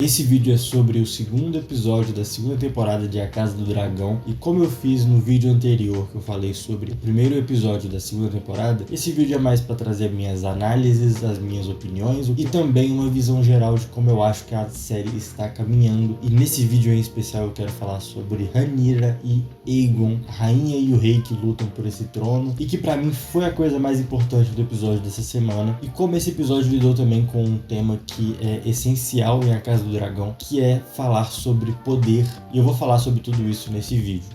Esse vídeo é sobre o segundo episódio da segunda temporada de A Casa do Dragão, e como eu fiz no vídeo anterior que eu falei sobre o primeiro episódio da segunda temporada, esse vídeo é mais para trazer minhas análises, as minhas opiniões e também uma visão geral de como eu acho que a série está caminhando. E nesse vídeo em especial eu quero falar sobre Rhaenyra e Aegon, a rainha e o rei que lutam por esse trono, e que pra mim foi a coisa mais importante do episódio dessa semana, e como esse episódio lidou também com um tema que é essencial em A Casa do Dragão, que é falar sobre poder, e eu vou falar sobre tudo isso nesse vídeo.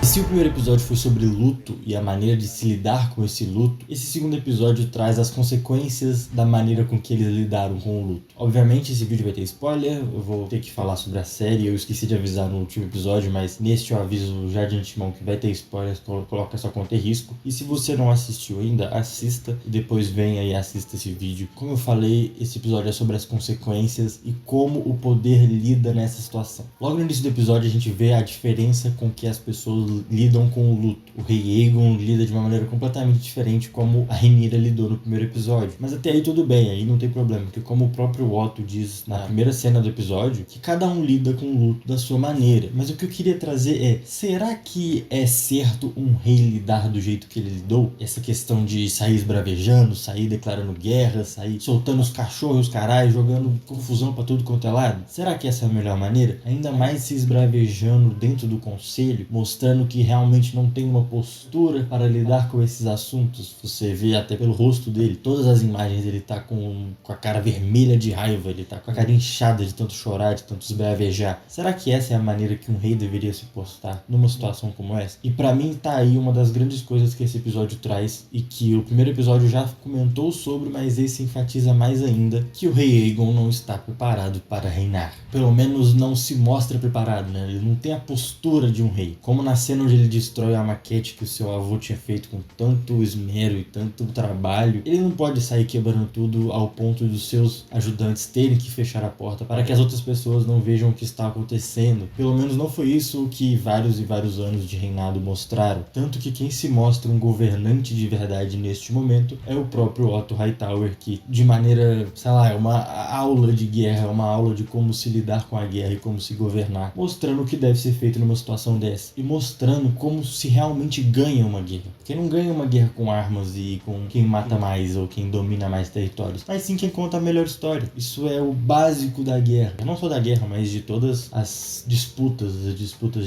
Se o primeiro episódio foi sobre luto e a maneira de se lidar com esse luto, esse segundo episódio traz as consequências da maneira com que eles lidaram com o luto. Obviamente esse vídeo vai ter spoiler, eu vou ter que falar sobre a série, eu esqueci de avisar no último episódio, mas neste eu aviso já de antemão que vai ter spoilers, coloca sua conta em risco. E se você não assistiu ainda, assista e depois venha e assista esse vídeo. Como eu falei, esse episódio é sobre as consequências e como o poder lida nessa situação. Logo no início do episódio a gente vê a diferença com que as pessoas lidam com o luto. O rei Aegon lida de uma maneira completamente diferente como a Rhaenyra lidou no primeiro episódio. Mas até aí tudo bem, aí não tem problema, porque como o próprio Otto diz na primeira cena do episódio, que cada um lida com o luto da sua maneira. Mas o que eu queria trazer é, será que é certo um rei lidar do jeito que ele lidou? Essa questão de sair esbravejando, sair declarando guerra, sair soltando os cachorros, caralho, jogando confusão pra tudo quanto é lado? Será que essa é a melhor maneira? Ainda mais se esbravejando dentro do conselho, mostrando que realmente não tem uma postura para lidar com esses assuntos. Você vê até pelo rosto dele, todas as imagens ele tá com a cara vermelha de raiva, ele tá com a cara inchada de tanto chorar, de tanto esbravejar. Será que essa é a maneira que um rei deveria se postar numa situação como essa? E pra mim tá aí uma das grandes coisas que esse episódio traz, e que o primeiro episódio já comentou sobre, mas esse enfatiza mais ainda, que o rei Aegon não está preparado para reinar. Pelo menos não se mostra preparado, né? Ele não tem a postura de um rei. Como na cena onde ele destrói a maquete que o seu avô tinha feito com tanto esmero e tanto trabalho, ele não pode sair quebrando tudo ao ponto dos seus ajudantes terem que fechar a porta para que as outras pessoas não vejam o que está acontecendo. Pelo menos não foi isso que vários e vários anos de reinado mostraram. Tanto que quem se mostra um governante de verdade neste momento é o próprio Otto Hightower, que de maneira, sei lá, é uma aula de guerra, uma aula de como se lidar com a guerra e como se governar, mostrando o que deve ser feito numa situação dessa, e mostrando como se realmente ganha uma guerra. Porque não ganha uma guerra com armas e com quem mata mais ou quem domina mais territórios, mas sim quem conta a melhor história. Isso é o básico da guerra. Não só da guerra, mas de todas as disputas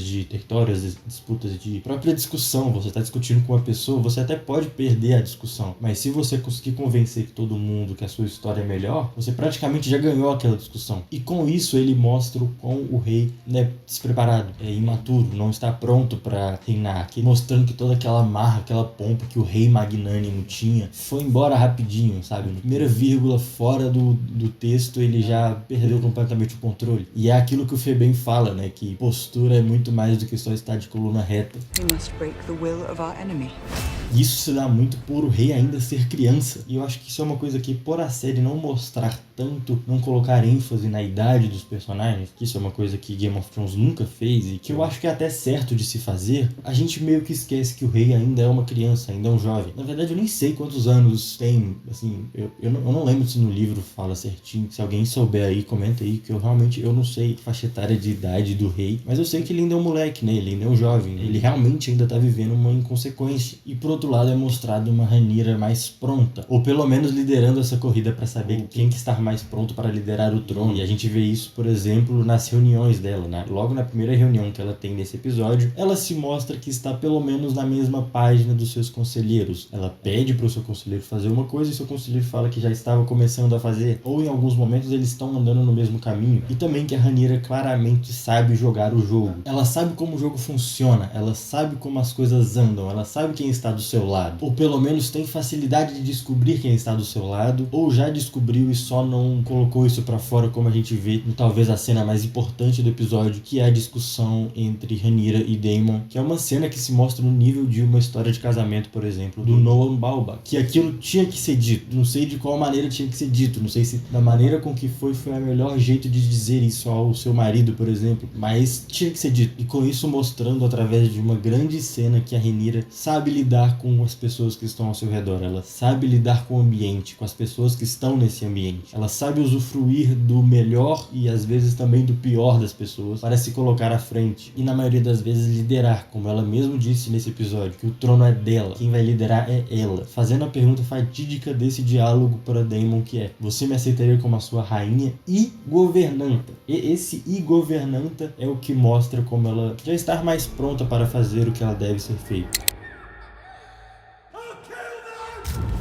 de territórios, as disputas de própria discussão. Você está discutindo com uma pessoa, você até pode perder a discussão, mas se você conseguir convencer todo mundo que a sua história é melhor, você praticamente já ganhou aquela discussão. E com isso ele mostra o quão o rei é despreparado, é imaturo, não está pronto para reinar, mostrando que toda aquela marra, aquela pompa que o rei magnânimo tinha foi embora rapidinho, sabe? Na primeira vírgula fora do texto ele já perdeu completamente o controle. E é aquilo que o Febem fala, né? Que postura é muito mais do que só estar de coluna reta. Isso se dá muito por o rei ainda ser criança. E eu acho que isso é uma coisa que, por a série não mostrar tanto, não colocar ênfase na idade dos personagens, que isso é uma coisa que Game of Thrones nunca fez e que eu acho que é até certo de se fazer, a gente meio que esquece que o rei ainda é uma criança, ainda é um jovem. Na verdade eu nem sei quantos anos tem, assim, eu não lembro se no livro fala certinho. Se alguém souber aí, comenta aí, que eu realmente não sei a faixa etária de idade do rei, mas eu sei que ele ainda é um moleque, né? Ele ainda é um jovem, né? Ele realmente ainda tá vivendo uma inconsequência. E por outro lado é mostrado uma Rhaenyra mais pronta, ou pelo menos liderando essa corrida para saber quem que está mais pronto para liderar o trono. E a gente vê isso, por exemplo, nas reuniões dela, né? Logo na primeira reunião que ela tem nesse episódio, ela se mostra que está pelo menos na mesma página dos seus conselheiros. Ela pede para o seu conselheiro fazer uma coisa e seu conselheiro fala que já estava começando a fazer, ou em alguns momentos eles estão andando no mesmo caminho. E também que a Rhaenyra claramente sabe jogar o jogo. Ela sabe como o jogo funciona, ela sabe como as coisas andam, ela sabe quem está do seu lado, ou pelo menos tem facilidade de descobrir quem está do seu lado, ou já descobriu e só não colocou isso pra fora como a gente vê no talvez a cena mais importante do episódio, que é a discussão entre Rhaenyra e Daemon, que é uma cena que se mostra no nível de uma história de casamento, por exemplo, do Noah Baumbach, que aquilo tinha que ser dito. Não sei de qual maneira tinha que ser dito, não sei se da maneira com que foi o melhor jeito de dizer isso ao seu marido, por exemplo, mas tinha que ser dito. E com isso mostrando através de uma grande cena que a Rhaenyra sabe lidar com as pessoas que estão ao seu redor, ela sabe lidar com o ambiente, com as pessoas que estão nesse ambiente, ela sabe usufruir do melhor e às vezes também do pior das pessoas para se colocar à frente e na maioria das vezes liderar, como ela mesmo disse nesse episódio, que o trono é dela, quem vai liderar é ela, fazendo a pergunta fatídica desse diálogo para Daemon, que é: você me aceitaria como a sua rainha e governanta? E esse e governanta é o que mostra como ela já está mais pronta para fazer o que ela deve ser feito.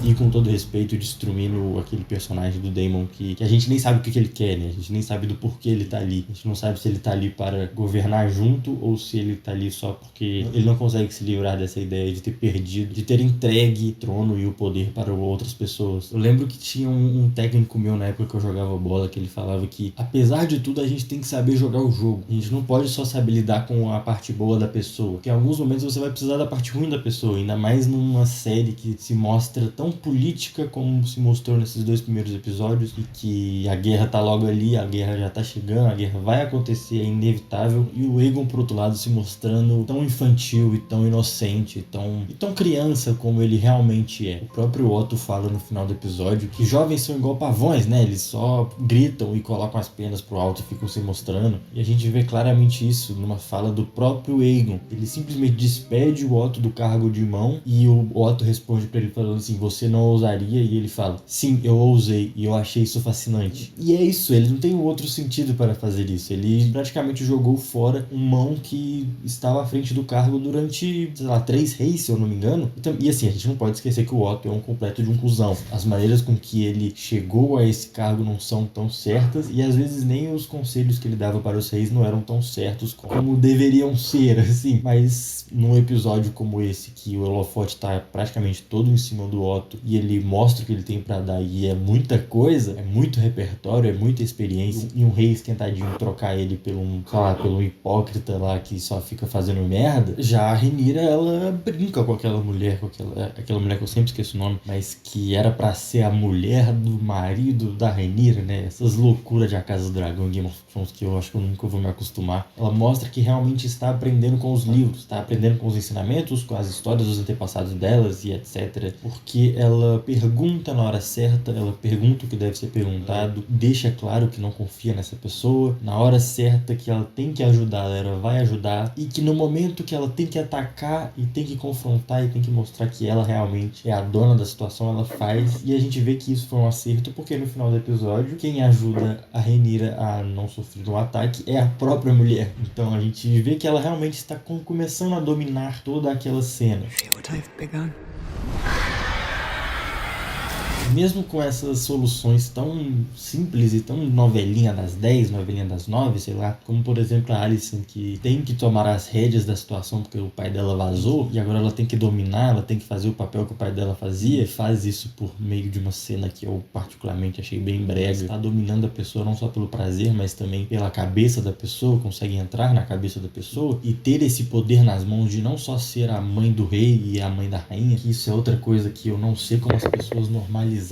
E com todo respeito, destruindo aquele personagem do Daemon que a gente nem sabe o que ele quer, né? A gente nem sabe do porquê ele tá ali. A gente não sabe se ele tá ali para governar junto ou se ele tá ali só porque ele não consegue se livrar dessa ideia de ter perdido, de ter entregue o trono e o poder para outras pessoas. Eu lembro que tinha um técnico meu na época que eu jogava bola, que ele falava que, apesar de tudo, a gente tem que saber jogar o jogo. A gente não pode só saber lidar com a parte boa da pessoa, porque em alguns momentos você vai precisar da parte ruim da pessoa, ainda mais numa série que se mostra tão política como se mostrou nesses 2 primeiros episódios, e que a guerra tá logo ali, a guerra já tá chegando, a guerra vai acontecer, é inevitável, e o Aegon, por outro lado, se mostrando tão infantil e tão inocente e tão criança como ele realmente é. O próprio Otto fala no final do episódio que jovens são igual pavões, né? Eles só gritam e colocam as penas pro alto e ficam se mostrando, e a gente vê claramente isso numa fala do próprio Aegon. Ele simplesmente despede o Otto do cargo de mão e o Otto responde pra ele falando assim: você não ousaria? E ele fala: sim, eu ousei e eu achei isso fascinante. E é isso, ele não tem outro sentido para fazer isso. Ele praticamente jogou fora um mão que estava à frente do cargo durante, sei lá, 3 reis, se eu não me engano. E assim, a gente não pode esquecer que o Otto é um completo de um cuzão. As maneiras com que ele chegou a esse cargo não são tão certas, e às vezes nem os conselhos que ele dava para os reis não eram tão certos como deveriam ser, assim. Mas num episódio como esse, que o holofote tá praticamente todo em cima do Otto e ele mostra o que ele tem pra dar, e é muita coisa, é muito repertório, é muita experiência, e um rei esquentadinho trocar ele pelo hipócrita lá que só fica fazendo merda. Já a Rhaenyra, ela brinca com aquela mulher, aquela mulher que eu sempre esqueço o nome, mas que era pra ser a mulher do marido da Rhaenyra, né? Essas loucuras de A Casa do Dragão, Game of Thrones, que eu acho que eu nunca vou me acostumar. Ela mostra que realmente está aprendendo com os livros, está aprendendo com os ensinamentos, com as histórias dos antepassados delas e etc. Porque ela pergunta na hora certa, ela pergunta o que deve ser perguntado, deixa claro que não confia nessa pessoa, na hora certa que ela tem que ajudar, ela vai ajudar, e que no momento que ela tem que atacar e tem que confrontar e tem que mostrar que ela realmente é a dona da situação, ela faz. E a gente vê que isso foi um acerto, porque no final do episódio, quem ajuda a Rhaenyra a não sofrer um ataque é a própria mulher. Então a gente vê que ela realmente está começando a dominar toda aquela cena. Mesmo com essas soluções tão simples e tão novelinha das 10, novelinha das 9, sei lá, como por exemplo a Alicent, que tem que tomar as rédeas da situação porque o pai dela vazou e agora ela tem que dominar, ela tem que fazer o papel que o pai dela fazia, faz isso por meio de uma cena que eu particularmente achei bem brega. Tá dominando a pessoa não só pelo prazer, mas também pela cabeça da pessoa, consegue entrar na cabeça da pessoa e ter esse poder nas mãos de não só ser a mãe do rei e a mãe da rainha, que isso é outra coisa que eu não sei como as pessoas normalizaram.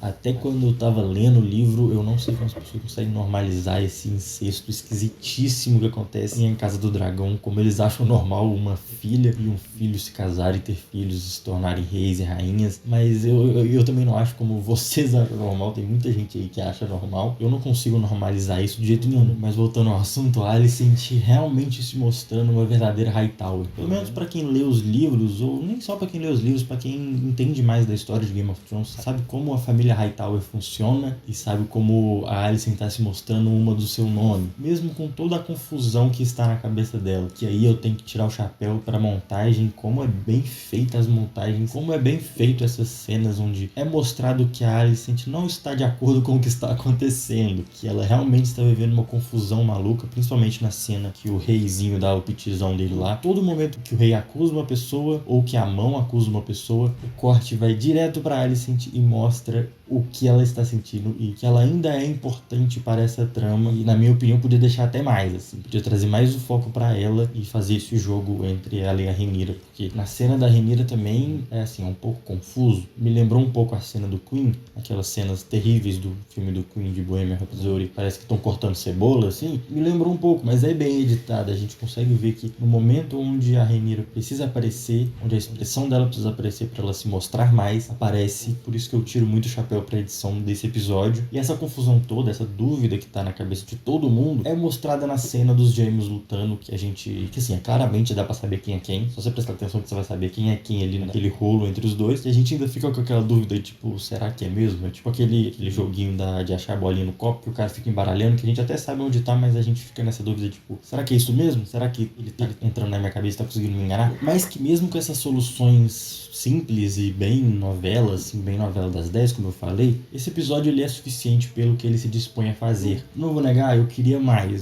Até quando eu tava lendo o livro, eu não sei como as pessoas conseguem normalizar esse incesto esquisitíssimo que acontece em Casa do Dragão, como eles acham normal uma filha e um filho se casarem, ter filhos e se tornarem reis e rainhas. Mas eu também não acho como vocês acham normal, tem muita gente aí que acha normal. Eu não consigo normalizar isso de jeito nenhum. Mas voltando ao assunto, a Alicent realmente se mostrando uma verdadeira Hightower. Pelo menos pra quem lê os livros, ou nem só pra quem lê os livros, pra quem entende mais da história de Game of Thrones, sabe como a família Hightower funciona e sabe como a Alicent está se mostrando uma do seu nome, mesmo com toda a confusão que está na cabeça dela. Que aí eu tenho que tirar o chapéu para a montagem, como é bem feita as montagens, como é bem feito essas cenas onde é mostrado que a Alicent não está de acordo com o que está acontecendo, que ela realmente está vivendo uma confusão maluca, principalmente na cena que o reizinho dá o pitizão dele lá. Todo momento que o rei acusa uma pessoa ou que a mão acusa uma pessoa, o corte vai direto para Alicent e mostra o que ela está sentindo e que ela ainda é importante para essa trama. E na minha opinião podia deixar até mais, assim, podia trazer mais o foco para ela e fazer esse jogo entre ela e a Rhaenyra, porque na cena da Rhaenyra também é assim, um pouco confuso. Me lembrou um pouco a cena do Queen, aquelas cenas terríveis do filme do Queen de Bohemian Rhapsody, parece que estão cortando cebola, assim. Me lembrou um pouco, mas é bem editada. A gente consegue ver que no momento onde a Rhaenyra precisa aparecer, onde a expressão dela precisa aparecer para ela se mostrar mais, aparece. Por isso que eu tiro muito o chapéu pra edição desse episódio. E essa confusão toda, essa dúvida que tá na cabeça de todo mundo, é mostrada na cena dos gêmeos lutando, que assim, claramente dá pra saber quem é quem. Só você prestar atenção que você vai saber quem é quem ali naquele rolo entre os dois. E a gente ainda fica com aquela dúvida, tipo, será que é mesmo? É tipo aquele joguinho de achar a bolinha no copo, que o cara fica embaralhando, que a gente até sabe onde tá, mas a gente fica nessa dúvida, tipo, será que é isso mesmo? Será que ele tá entrando na minha cabeça e tá conseguindo me enganar? Mas que mesmo com essas soluções simples e bem novela, assim, bem novela das 10, como eu falei, esse episódio ele é suficiente pelo que ele se dispõe a fazer. Não vou negar, eu queria mais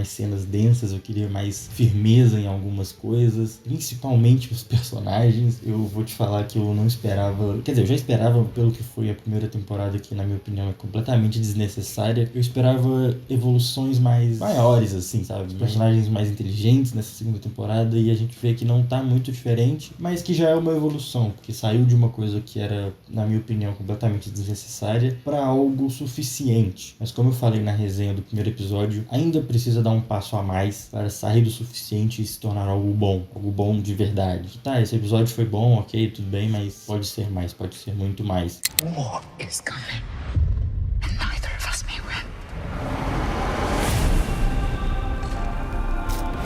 cenas densas, eu queria mais firmeza em algumas coisas, principalmente os personagens. Eu vou te falar que eu não esperava, quer dizer, eu já esperava pelo que foi a primeira temporada, que na minha opinião é completamente desnecessária. Eu esperava evoluções maiores, assim, sabe? Os personagens mais inteligentes nessa segunda temporada, e a gente vê que não tá muito diferente, mas que já é uma evolução, porque saiu de uma coisa que era, na minha opinião, completamente desnecessária para algo suficiente. Mas como eu falei na resenha do primeiro episódio, ainda precisa dar um passo a mais para sair do suficiente e se tornar algo bom de verdade. Tá, esse episódio foi bom, ok, tudo bem, mas pode ser mais, pode ser muito mais. War is coming, and neither of us may win.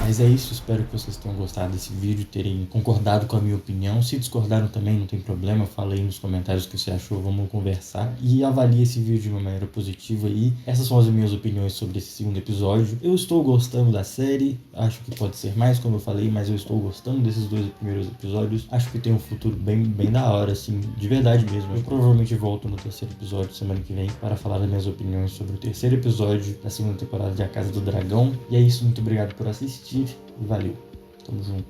Mas é isso, espero que vocês tenham gostado desse vídeo, terem concordado com a minha opinião. Se discordaram também, não tem problema, fala aí nos comentários o que você achou, vamos conversar. E avalie esse vídeo de uma maneira positiva aí. Essas são as minhas opiniões sobre esse segundo episódio. Eu estou gostando da série, acho que pode ser mais, como eu falei, mas eu estou gostando desses dois primeiros episódios. Acho que tem um futuro bem da hora, assim, de verdade mesmo. Eu provavelmente volto no terceiro episódio semana que vem para falar das minhas opiniões sobre o terceiro episódio da segunda temporada de A Casa do Dragão. E é isso, muito obrigado por assistir. E valeu, tamo junto.